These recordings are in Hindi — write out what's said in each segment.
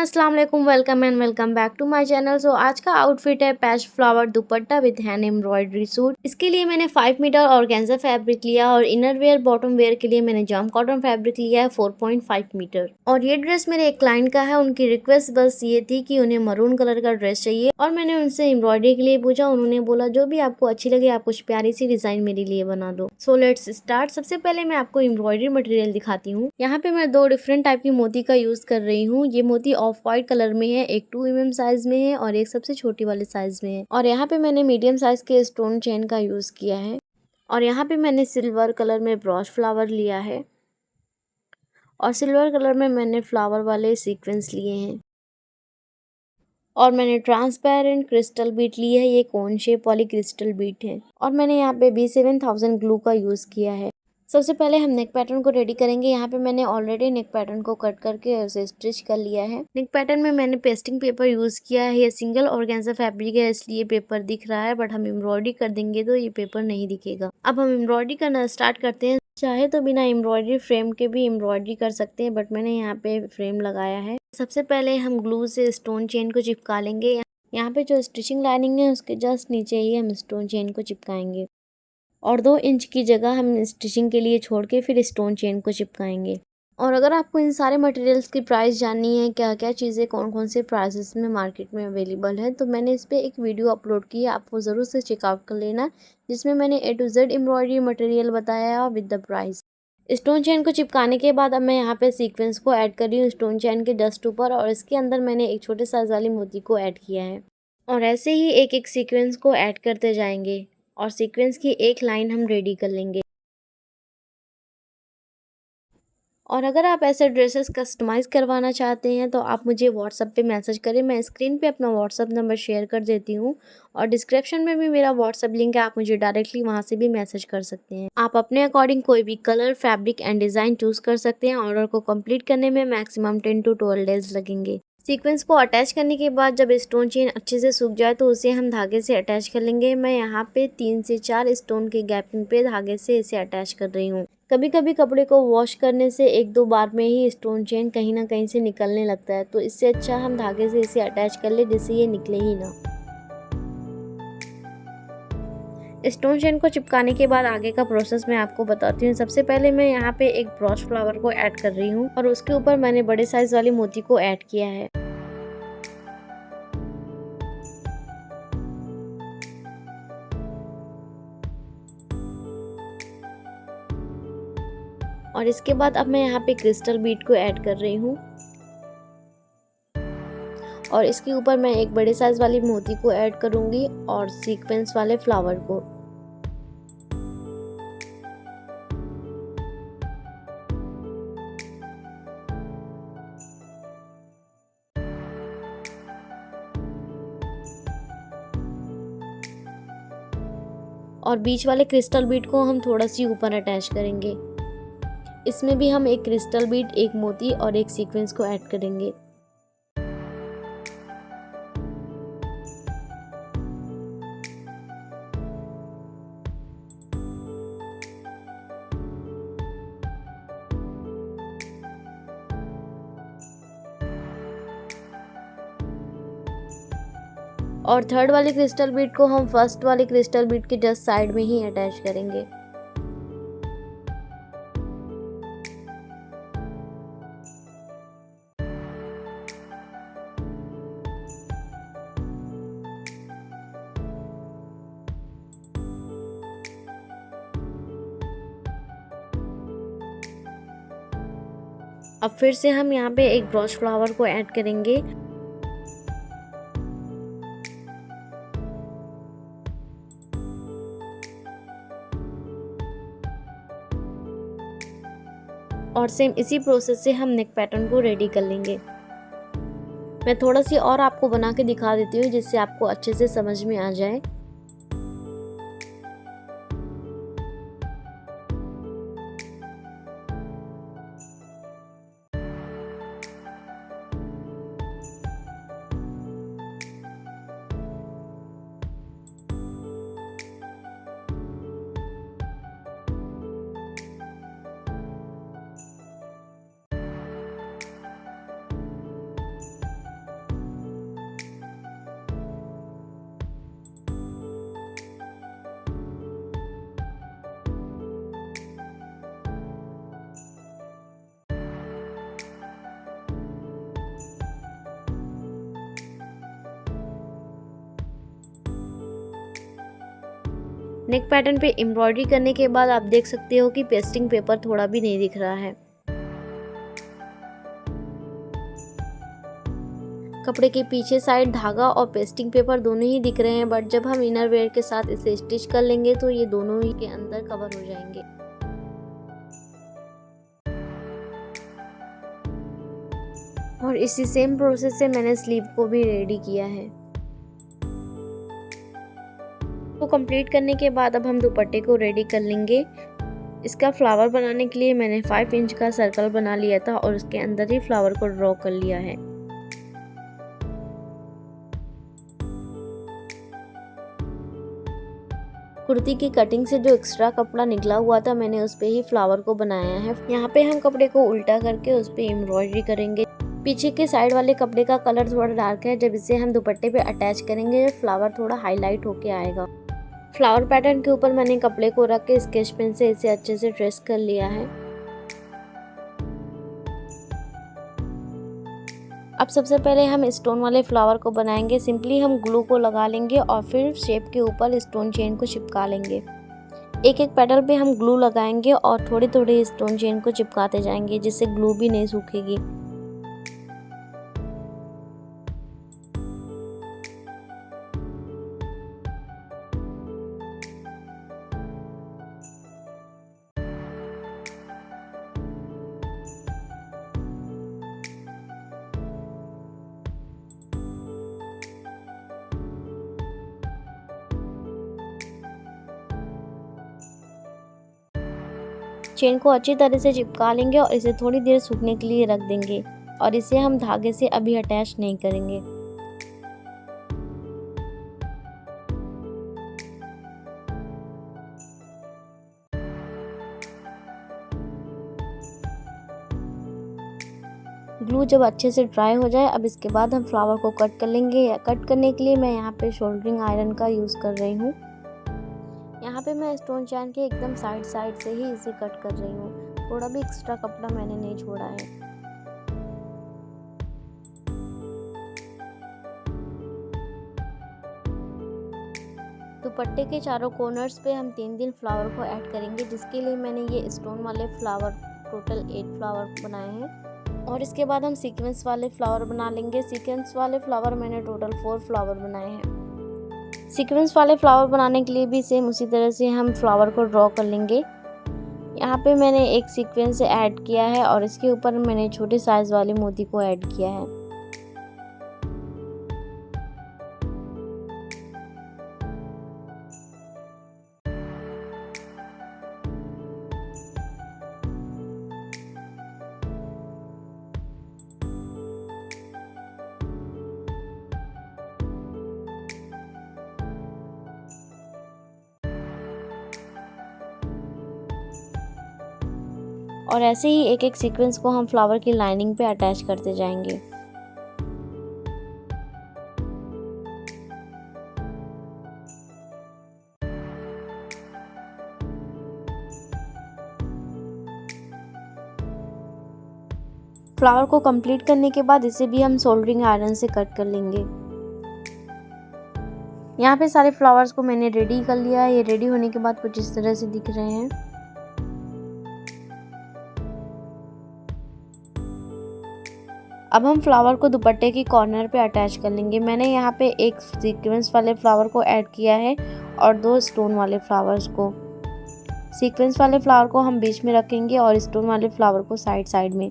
अस्सलाम वालेकुम, welcome back to my channel. So आज का आउटफिट है patch flower dupatta with hand embroidery suit. इसके लिए मैंने 5 मीटर ऑर्गेन्जा फैब्रिक लिया और इनर वेयर बॉटम वेयर के लिए मैंने जाम कॉटन फैब्रिक लिया है 4.5 मीटर। और ये ड्रेस मेरे एक क्लाइंट का है। उनकी रिक्वेस्ट बस ये थी कि उन्हें मरून कलर का ड्रेस चाहिए और मैंने उनसे एम्ब्रॉयडरी के लिए पूछा। उन्होंने बोला जो भी आपको अच्छी लगे आप कुछ प्यारी सी डिजाइन मेरे लिए बना दो। So let's start. सबसे पहले मैं आपको एम्ब्रॉयडरी मटेरियल दिखाती हूँ। यहाँ पे मैं 2 डिफरेंट टाइप की मोती का यूज कर रही हूँ। ये मोती ऑफ व्हाइट कलर में है, एक 2 mm साइज में है और एक सबसे छोटी वाले साइज में है। और यहाँ पे मैंने मीडियम साइज के स्टोन चेन का यूज किया है। और यहाँ पे मैंने सिल्वर कलर में ब्रॉश फ्लावर लिया है और सिल्वर कलर में मैंने फ्लावर वाले सीक्वेंस लिए हैं। और मैंने ट्रांसपेरेंट क्रिस्टल बीट ली है, ये कोन शेप वाली क्रिस्टल बीट है। और मैंने यहाँ पे B7000 ग्लू का यूज किया है। सबसे पहले हम नेक पैटर्न को रेडी करेंगे। यहाँ पे मैंने ऑलरेडी नेक पैटर्न को कट करके उसे स्टिच कर लिया है। नेक पैटर्न में मैंने पेस्टिंग पेपर यूज किया है। ये सिंगल ऑर्गेन्जा फैब्रिक है इसलिए पेपर दिख रहा है, बट हम एम्ब्रॉयडरी कर देंगे तो ये पेपर नहीं दिखेगा। अब हम एम्ब्रॉयडरी करना स्टार्ट करते हैं। चाहे तो बिना एम्ब्रॉयडरी फ्रेम के भी एम्ब्रॉयडरी कर सकते हैं, बट मैंने यहाँ पे फ्रेम लगाया है। सबसे पहले हम ग्लू से स्टोन चेन को चिपका लेंगे। यहाँ पे जो स्टिचिंग लाइनिंग है उसके जस्ट नीचे ही हम स्टोन चेन को चिपकाएंगे और 2 इंच की जगह हम स्टिचिंग के लिए छोड़ के फिर स्टोन चेन को चिपकाएंगे। और अगर आपको इन सारे मटेरियल्स की प्राइस जाननी है, क्या क्या चीज़ें कौन कौन से प्राइसेस में मार्केट में अवेलेबल है, तो मैंने इस पर एक वीडियो अपलोड की है, आप वो ज़रूर से चेकआउट कर लेना, जिसमें मैंने A to Z embroidery material बताया है with the price. Stone chain को चिपकाने के बाद अब मैं यहाँ पे सीक्वेंस को ऐड कर रही हूँ स्टोन चेन के जस्ट ऊपर, और इसके अंदर मैंने एक छोटे साइज वाली मोती को ऐड किया है। और ऐसे ही एक एक सीक्वेंस को ऐड करते जाएंगे और सीक्वेंस की एक लाइन हम रेडी कर लेंगे। और अगर आप ऐसे ड्रेसेस कस्टमाइज़ करवाना चाहते हैं तो आप मुझे व्हाट्सएप पे मैसेज करें। मैं स्क्रीन पे अपना व्हाट्सएप नंबर शेयर कर देती हूँ और डिस्क्रिप्शन में भी मेरा व्हाट्सएप लिंक है, आप मुझे डायरेक्टली वहाँ से भी मैसेज कर सकते हैं। आप अपने अकॉर्डिंग कोई भी colour, fabric and design choose कर सकते हैं। ऑर्डर को कंप्लीट करने में मैक्सिमम 10 to 12 डेज लगेंगे। सीक्वेंस को अटैच करने के बाद जब स्टोन चेन अच्छे से सूख जाए तो उसे हम धागे से अटैच कर लेंगे। मैं यहाँ पे 3 से 4 स्टोन के गैपिंग पे धागे से इसे अटैच कर रही हूँ। कभी कभी कपड़े को वॉश करने से 1-2 बार में ही स्टोन चेन कहीं ना कहीं से निकलने लगता है, तो इससे अच्छा हम धागे से इसे अटैच कर ले जिससे ये निकले ही ना। स्टोन चेन को चिपकाने के बाद आगे का प्रोसेस मैं आपको बताती हूँ। सबसे पहले मैं यहाँ पे एक ब्रॉश फ्लावर को ऐड कर रही हूँ और उसके ऊपर मैंने बड़े साइज वाली मोती को ऐड किया है। और इसके बाद अब मैं यहाँ पे क्रिस्टल बीट को ऐड कर रही हूँ और इसके ऊपर मैं एक बड़े साइज वाली मोती को ऐड करूँगी और सीक्वेंस वाले फ्लावर को। और बीच वाले क्रिस्टल बीट को हम थोड़ा सी ऊपर अटैच करेंगे। इसमें भी हम एक क्रिस्टल बीट, एक मोती और एक सीक्वेंस को ऐड करेंगे। और थर्ड वाली क्रिस्टल बीट को हम फर्स्ट वाली क्रिस्टल बीट के जस्ट साइड में ही अटैच करेंगे। अब फिर से हम यहाँ पे एक ब्रॉश फ्लावर को ऐड करेंगे और सेम इसी प्रोसेस से हम नेक पैटर्न को रेडी कर लेंगे। मैं थोड़ा सी और आपको बना के दिखा देती हूँ जिससे आपको अच्छे से समझ में आ जाए। नेक पैटर्न पे एम्ब्रॉयडरी करने के बाद आप देख सकते हो कि पेस्टिंग पेपर थोड़ा भी नहीं दिख रहा है। कपड़े के पीछे साइड धागा और पेस्टिंग पेपर दोनों ही दिख रहे हैं, बट जब हम इनर वेयर के साथ इसे स्टिच कर लेंगे तो ये दोनों ही के अंदर कवर हो जाएंगे। और इसी सेम प्रोसेस से मैंने स्लीव को भी रेडी किया है। तो कंप्लीट करने के बाद अब हम दुपट्टे को रेडी कर लेंगे। इसका फ्लावर बनाने के लिए मैंने 5 इंच का सर्कल बना लिया था और उसके अंदर ही फ्लावर को ड्रॉ कर लिया है। कुर्ती की कटिंग से जो एक्स्ट्रा कपड़ा निकला हुआ था मैंने उस पे ही फ्लावर को बनाया है। यहाँ पे हम कपड़े को उल्टा करके उस पे एम्ब्रॉयडरी करेंगे। पीछे के साइड वाले कपड़े का कलर थोड़ा डार्क है, जब इसे हम दुपट्टे पे अटैच करेंगे फ्लावर थोड़ा हाईलाइट होके आएगा। फ्लावर पैटर्न के ऊपर मैंने कपड़े को रख के स्केच पेन से इसे अच्छे से ट्रेस कर लिया है। अब सबसे पहले हम स्टोन वाले फ्लावर को बनाएंगे। सिंपली हम ग्लू को लगा लेंगे और फिर शेप के ऊपर स्टोन चेन को चिपका लेंगे। एक एक पेटल पे हम ग्लू लगाएंगे और थोड़ी थोड़ी स्टोन चेन को चिपकाते जाएंगे, जिससे ग्लू भी नहीं सूखेगी। चेन को अच्छी तरह से चिपका लेंगे और इसे थोड़ी देर सूखने के लिए रख देंगे और इसे हम धागे से अभी अटैच नहीं करेंगे। ग्लू जब अच्छे से ड्राई हो जाए अब इसके बाद हम फ्लावर को कट कर लेंगे। कट करने के लिए मैं यहाँ पे शोल्डरिंग आयरन का यूज़ कर रही हूँ। यहाँ पे मैं स्टोन चैन के एकदम साइड से ही इसे कट कर रही हूँ। थोड़ा भी एक्स्ट्रा कपड़ा मैंने नहीं छोड़ा है। दुपट्टे के चारों कॉर्नर्स पे हम 3 फ्लावर को ऐड करेंगे, जिसके लिए मैंने ये स्टोन वाले फ्लावर टोटल 8 फ्लावर बनाए हैं। और इसके बाद हम सीक्वेंस वाले फ्लावर बना लेंगे। सीक्वेंस वाले फ्लावर मैंने टोटल 4 फ्लावर बनाए हैं। सीक्वेंस वाले फ्लावर बनाने के लिए भी सेम उसी तरह से हम फ्लावर को ड्रॉ कर लेंगे। यहाँ पे मैंने एक सीक्वेंस ऐड किया है और इसके ऊपर मैंने छोटे साइज वाले मोती को ऐड किया है। और ऐसे ही एक एक सीक्वेंस को हम फ्लावर की लाइनिंग पे अटैच करते जाएंगे। फ्लावर को कंप्लीट करने के बाद इसे भी हम सोल्डरिंग आयरन से कट कर लेंगे। यहाँ पे सारे फ्लावर्स को मैंने रेडी कर लिया है। ये रेडी होने के बाद कुछ इस तरह से दिख रहे हैं। अब हम फ्लावर को दुपट्टे की कॉर्नर पे अटैच कर लेंगे। मैंने यहाँ पे एक सीक्वेंस वाले फ्लावर को ऐड किया है और 2 स्टोन वाले फ्लावर्स को। सीक्वेंस वाले फ्लावर को हम बीच में रखेंगे और स्टोन वाले फ्लावर को साइड में।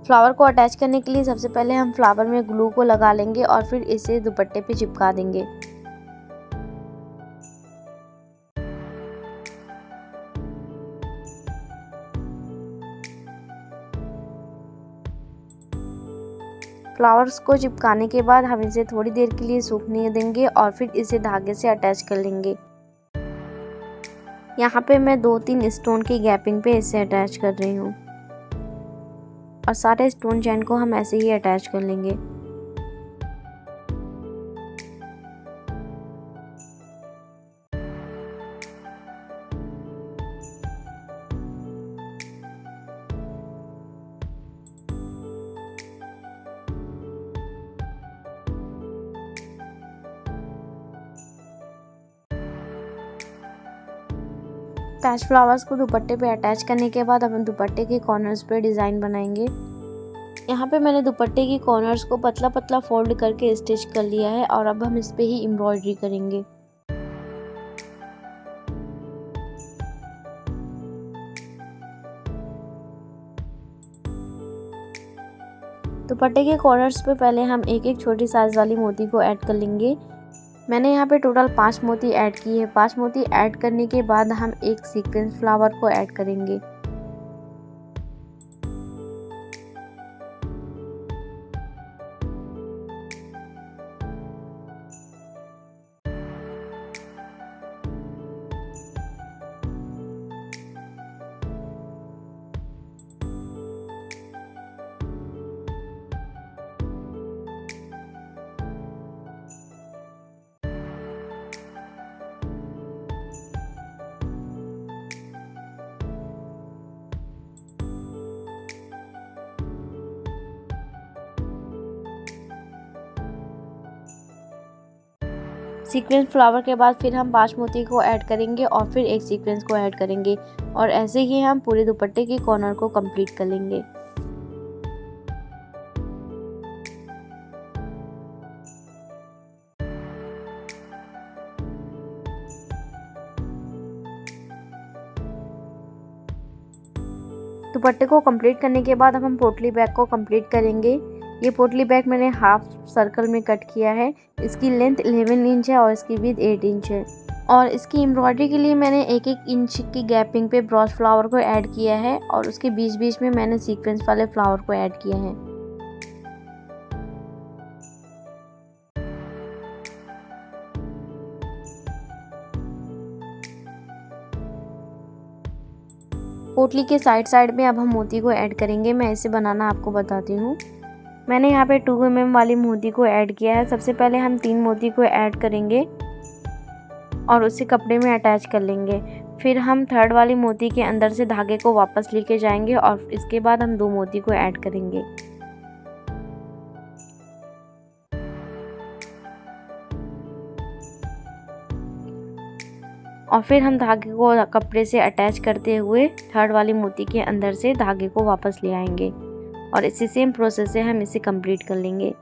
फ्लावर को अटैच करने के लिए सबसे पहले हम फ्लावर में ग्लू को लगा लेंगे और फिर इसे दुपट्टे पे चिपका देंगे। फ्लावर्स को चिपकाने के बाद हम इसे थोड़ी देर के लिए सूखने देंगे और फिर इसे धागे से अटैच कर लेंगे। यहाँ पे मैं 2-3 स्टोन की गैपिंग पे इसे अटैच कर रही हूँ और सारे स्टोन चेन को हम ऐसे ही अटैच कर लेंगे। पैच फ्लावर्स को दुपट्टे पे अटैच करने के बाद हम दुपट्टे के कॉर्नर्स पे डिज़ाइन बनाएंगे। यहाँ पे मैंने दुपट्टे की कॉर्नर्स को पतला पतला फोल्ड करके स्टिच कर लिया है और अब हम इस पे ही एम्ब्रॉयडरी करेंगे। दुपट्टे के कॉर्नर्स पे पहले हम एक एक छोटी साइज़ वाली मोती को ऐड कर लेंगे। मैंने यहाँ पे टोटल 5 मोती ऐड की है। 5 मोती ऐड करने के बाद हम एक सीक्वेंस फ्लावर को ऐड करेंगे। सीक्वेंस फ्लावर के बाद फिर हम 5 मोती को ऐड करेंगे और फिर एक सीक्वेंस को ऐड करेंगे और ऐसे ही हम पूरे दुपट्टे की कॉर्नर को कंप्लीट कर लेंगे। दुपट्टे को कंप्लीट करने के बाद अब हम पोटली बैग को कंप्लीट करेंगे। ये पोटली बैग मैंने हाफ सर्कल में कट किया है। इसकी लेंथ 11 इंच है और इसकी विड्थ 8 इंच है और इसकी एम्ब्रॉयडरी के लिए मैंने 1-1 इंच की गैपिंग पे ब्रॉस फ्लावर को ऐड किया है और उसके बीच बीच में मैंने सीक्वेंस वाले फ्लावर को ऐड किया है। पोटली के साइड में अब हम मोती को ऐड करेंगे। मैं इसे बनाना आपको बताती हूँ। मैंने यहाँ पे 2 mm वाली मोती को ऐड किया है। सबसे पहले हम 3 मोती को ऐड करेंगे और उसे कपड़े में अटैच कर लेंगे। फिर हम 3rd वाली मोती के अंदर से धागे को वापस लेके जाएंगे और इसके बाद हम 2 मोती को ऐड करेंगे। और फिर हम धागे को कपड़े से अटैच करते हुए 3rd वाली मोती के अंदर से धागे को वापस ले आएंगे और इसी सेम प्रोसेस से हम इसे कंप्लीट कर लेंगे।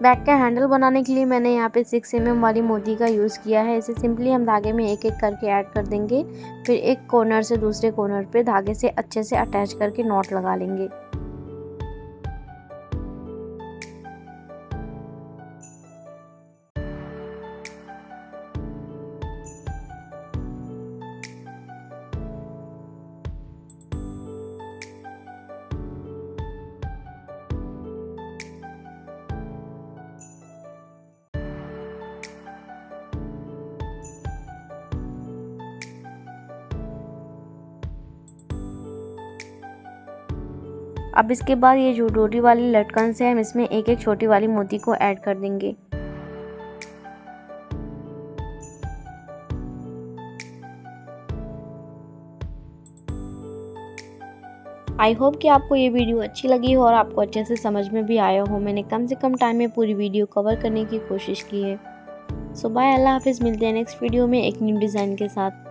बैग का हैंडल बनाने के लिए मैंने यहाँ पे 6 mm वाली मोती का यूज़ किया है। इसे सिंपली हम धागे में एक एक करके ऐड कर देंगे। फिर एक कॉर्नर से दूसरे कॉर्नर पे धागे से अच्छे से अटैच करके नॉट लगा लेंगे। अब इसके बाद ये जो डोरी वाली लटकन से हम इसमें एक एक छोटी वाली मोती को ऐड कर देंगे। आई होप कि आपको ये वीडियो अच्छी लगी हो और आपको अच्छे से समझ में भी आया हो। मैंने कम से कम टाइम में पूरी वीडियो कवर करने की कोशिश की है। सो बाय, अल्लाह हाफिज़। मिलते हैं नेक्स्ट वीडियो में एक न्यू डिज़ाइन के साथ।